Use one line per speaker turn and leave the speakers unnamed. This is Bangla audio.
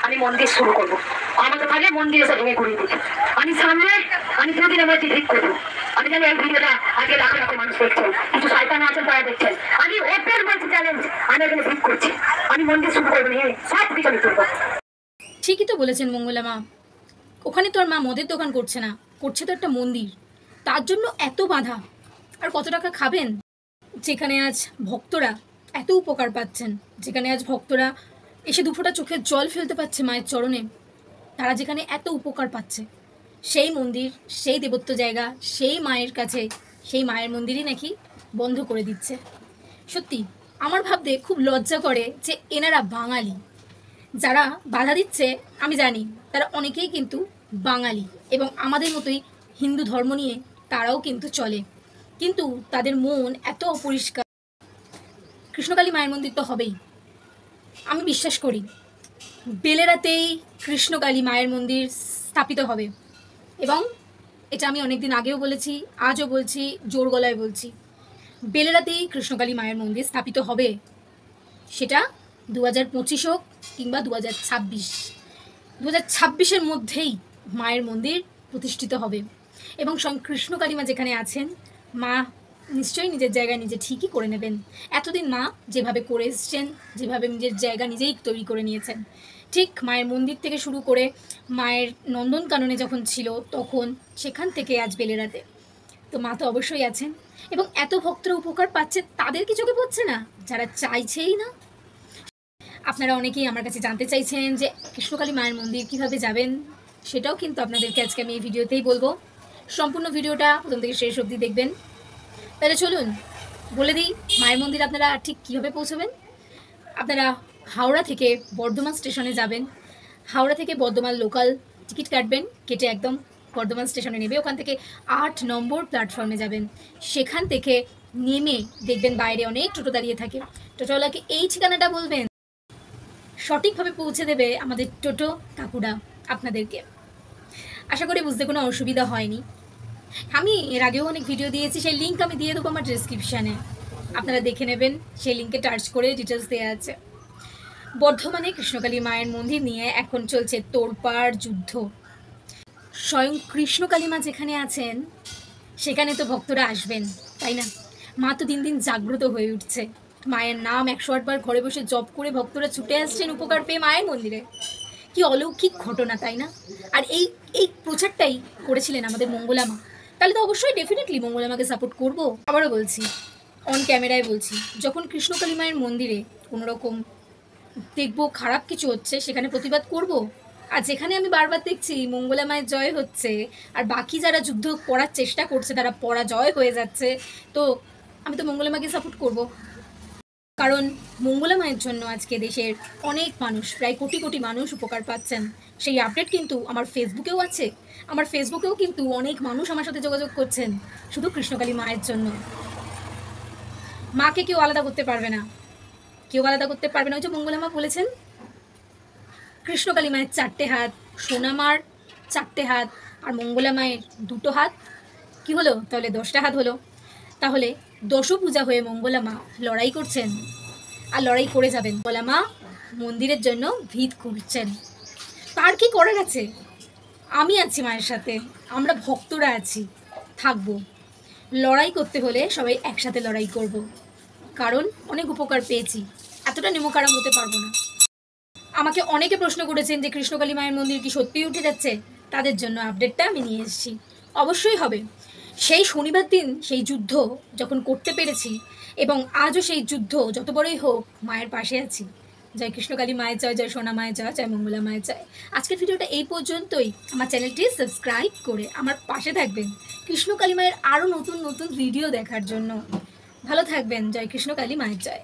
আমি মন্দির শুরু করবো। আমাদের কাজে মন্দির এসে ভেঙে ঘুরিয়ে দিচ্ছি। আমি সামনে আমি দুদিনের মধ্যে ঠিক করবো। আমি জানি এই ভিডিওটা আজকে লাখো লাখো মানুষ দেখছেন, কিছু শয়তান আছেন তারা দেখছেন। আমি ওপেন বলছি চ্যালেঞ্জ, আমি এখানে ঠিক করছি, আমি মন্দির শুরু করবো নিয়ে সব কিছু আমি করবো।
ঠিকই তো বলেছেন মঙ্গলা মা, ওখানে তো আর মা মদের দোকান করছে না, করছে তো একটা মন্দির, তার জন্য এত বাধা। আর কত টাকা খাবেন? যেখানে আজ ভক্তরা এত উপকার পাচ্ছেন, যেখানে আজ ভক্তরা এসে দুফোঁটা চোখের জল ফেলতে পারছে মায়ের চরণে, তারা যেখানে এত উপকার পাচ্ছে, সেই মন্দির, সেই দেবত্ব জায়গা, সেই মায়ের কাছে, সেই মায়ের মন্দিরই নাকি বন্ধ করে দিচ্ছে। সত্যি আমার ভাবতে খুব লজ্জা করে যে এনারা বাঙালি, যারা বাধা দিচ্ছে আমি জানি তারা অনেকেই কিন্তু বাঙালি এবং আমাদের মতোই হিন্দু ধর্ম নিয়ে তারাও কিন্তু চলে, কিন্তু তাদের মন এত অপরিষ্কার। কৃষ্ণকালী মায়ের মন্দির তো হবেই, আমি বিশ্বাস করি বেলেরাতেই কৃষ্ণকালী মায়ের মন্দির স্থাপিত হবে। এবং এটা আমি অনেকদিন আগেও বলেছি, আজও বলছি, জোর গলায় বলছি, বেলেরাতেই কৃষ্ণকালী মায়ের মন্দির স্থাপিত হবে। সেটা 2025 হোক কিংবা 2026 মধ্যেই মায়ের মন্দির প্রতিষ্ঠিত হবে। এবং স্বয়ং কৃষ্ণকালী মা যেখানে আছেন, মা নিশ্চয়ই নিজের জায়গায় নিজে ঠিকই করে নেবেন। এতদিন মা যেভাবে করে এসছেন, যেভাবে নিজের জায়গা নিজেই তৈরি করে নিয়েছেন, ঠিক মায়ের মন্দির থেকে শুরু করে মায়ের নন্দনকাননে যখন ছিল তখন, সেখান থেকে আজ বেলেরাতে, তো মা তো অবশ্যই আছেন। এবং এত ভক্তরা উপকার পাচ্ছে, তাদের কি চোখে পড়ছে না? যারা চাইছেই না। আপনারা অনেকেই আমার কাছে জানতে চাইছেন যে কৃষ্ণকালী মায়ের মন্দির কিভাবে যাবেন, সেটাও কিন্তু আপনাদেরকে আজকে আমি এই ভিডিওতেই বলবো। সম্পূর্ণ ভিডিওটা প্রথম থেকে শেষ অবধি দেখবেন। তাহলে চলুন বলে দিই মায়ের মন্দির আপনারা ঠিক কীভাবে পৌঁছবেন। আপনারা হাওড়া থেকে বর্ধমান স্টেশনে যাবেন, হাওড়া থেকে বর্ধমান লোকাল টিকিট কাটবেন, কেটে একদম বর্ধমান স্টেশনে নেবে, ওখান থেকে 8 নম্বর প্ল্যাটফর্মে যাবেন। সেখান থেকে নেমে দেখবেন বাইরে অনেক টোটো দাঁড়িয়ে থাকে, টোটোওয়ালাকে এই ঠিকানাটা বলবেন, সঠিকভাবে পৌঁছে দেবে আমাদের টোটো কাকুরা আপনাদেরকে। আশা করি বুঝতে কোনো অসুবিধা হয়নি। আমি এর আগেও অনেক ভিডিও দিয়েছি, সেই লিঙ্ক আমি দিয়ে দেবো আমার ডেসক্রিপশানে, আপনারা দেখে নেবেন, সেই লিঙ্কে টাচ করে ডিটেলস দেওয়া আছে। বর্ধমানে কৃষ্ণকালী মায়ের মন্দির নিয়ে এখন চলছে তোড়পাড় যুদ্ধ। স্বয়ং কৃষ্ণকালী মা যেখানে আছেন সেখানে তো ভক্তরা আসবেন, তাই না? মা তো দিন দিন জাগ্রত হয়ে উঠছে, মায়ের নাম 108 বার ঘরে বসে জপ করে ভক্তরা ছুটে আসছেন উপকার পেয়ে মায়ের মন্দিরে। কি অলৌকিক ঘটনা, তাই না? আর এই প্রচারটাই করেছিলেন আমাদের মঙ্গলা মা, তাহলে তো অবশ্যই ডেফিনেটলি মঙ্গলা মাকে সাপোর্ট করবো। আবারও বলছি, অন ক্যামেরায় বলছি, যখন কৃষ্ণকালী মায়ের মন্দিরে কোনোরকম দেখবো খারাপ কিছু হচ্ছে, সেখানে প্রতিবাদ করব। আর যেখানে আমি বারবার দেখছি মঙ্গলা মায়ের জয় হচ্ছে আর বাকি যারা যুদ্ধ করার চেষ্টা করছে তারা পরাজয় হয়ে যাচ্ছে, তো আমি তো মঙ্গলা মাকে সাপোর্ট করব। কারণ মঙ্গলা মায়ের জন্য আজকে দেশের অনেক মানুষ, প্রায় কোটি কোটি মানুষ উপকার পাচ্ছেন। সেই আপডেট কিন্তু আমার ফেসবুকেও আছে, আমার ফেসবুকেও কিন্তু অনেক মানুষ আমার সাথে যোগাযোগ করছেন শুধু কৃষ্ণকালী মায়ের জন্য। মাকে কেউ আলাদা করতে পারবে না, কেউ আলাদা করতে পারবে না। ওই যে মঙ্গলা মা বলেছেন কৃষ্ণকালী মায়ের 4টে হাত, সোনা মার 4টে হাত, আর মঙ্গলা মায়ের 2টো হাত, কি হলো তাহলে 10টা হাত হলো। তাহলে দশপূজা হয়ে মঙ্গলা মা লড়াই করছেন আর লড়াই করে যাবেন। মঙ্গলা মা মন্দিরের জন্য ভিত খুঁড়ছেন, তার কি করার আছে? আমি আছি মায়ের সাথে, আমরা ভক্তরা আছি, থাকবো। লড়াই করতে হলে সবাই একসাথে লড়াই করব, কারণ অনেক উপকার পেয়েছি, এতটা নিমকারাম হতে পারবো না। আমাকে অনেকে প্রশ্ন করেছেন যে কৃষ্ণকালী মায়ের মন্দির কি সত্যিই উঠে যাচ্ছে, তাদের জন্য আপডেটটা আমি নিয়ে এসেছি। অবশ্যই হবে। সেই শনিবার দিন সেই যুদ্ধ যখন করতে পেরেছি, এবং আজও সেই যুদ্ধ যত বড়ই হোক মায়ের পাশে আছি। জয় কৃষ্ণকালী মায়ের জয়, জয় সোনা মায়ের জয়, জয় মঙ্গলা মায়ের জয়। আজকের ভিডিওটা এই পর্যন্তই। আমার চ্যানেলটি সাবস্ক্রাইব করে আমার পাশে থাকবেন কৃষ্ণকালী মায়ের আরও নতুন নতুন ভিডিও দেখার জন্য। ভালো থাকবেন। জয় কৃষ্ণকালী মায়ের জয়।